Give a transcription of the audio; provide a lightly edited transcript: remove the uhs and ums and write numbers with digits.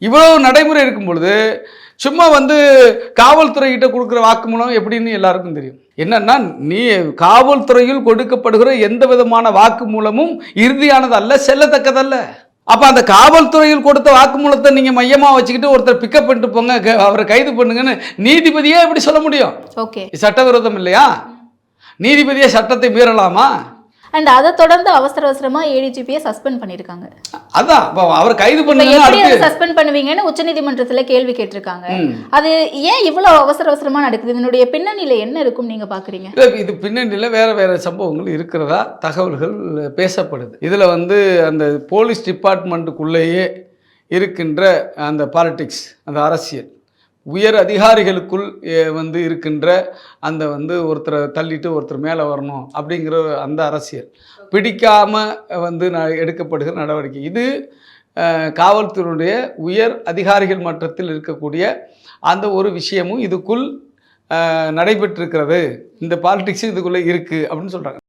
இவ்வளவு நடைமுறை இருக்கும் பொழுது சும்மா வந்து காவல்துறைகிட்ட கொடுக்குற வாக்குமூலம் எப்படின்னு எல்லாருக்கும் தெரியும். என்னன்னா, நீ காவல்துறையில் கொடுக்கப்படுகிற எந்த விதமான வாக்குமூலமும் இறுதியானது அல்ல, செல்லத்தக்கதல்ல. அப்ப அந்த காவல்துறையில் கொடுத்த வாக்குமூலத்தை நீங்க மையமா வச்சுக்கிட்டு ஒருத்தர் பிக்கப் பண்ணிட்டு போங்க, அவரை கைது பண்ணுங்கன்னு நீதிபதியே எப்படி சொல்ல முடியும்? ஓகே, சட்டவிரோதம் இல்லையா? நீதிபதியே சட்டத்தை மீறலாமா? அண்ட் அதை தொடர்ந்து அவசரமா ஏடிஜிபியை சஸ்பெண்ட் பண்ணிருக்காங்க. அதான் அவர் கைது பண்ணி சஸ்பெண்ட் பண்ணுவீங்கன்னு உச்சநீதிமன்றத்துல கேள்வி கேட்டிருக்காங்க. அது ஏன் இவ்வளவு அவசரமா நடக்குது? இதனுடைய பின்னணியில என்ன இருக்கும் நீங்க பாக்குறீங்க? இது பின்னணியில வேற சம்பவங்கள் இருக்கிறதா தகவல்கள் பேசப்படுது. இதுல வந்து அந்த போலீஸ் டிபார்ட்மெண்ட்டுக்குள்ளேயே இருக்கின்ற அந்த பாலிடிக்ஸ், அந்த அரசியல், உயர் அதிகாரிகளுக்குள் வந்து இருக்கின்ற அந்த வந்து ஒருத்தரை தள்ளிட்டு ஒருத்தர் மேலே வரணும் அப்படிங்கிற அந்த அரசியல் பிடிக்காமல் வந்து எடுக்கப்படுகிற நடவடிக்கை. இது காவல்துறையுடைய உயர் அதிகாரிகள் மட்டத்தில் இருக்கக்கூடிய அந்த ஒரு விஷயமும் இதுக்குள் நடைபெற்றிருக்கிறது. இந்த பாலிடிக்ஸும் இதுக்குள்ளே இருக்குது அப்படின்னு சொல்கிறாங்க.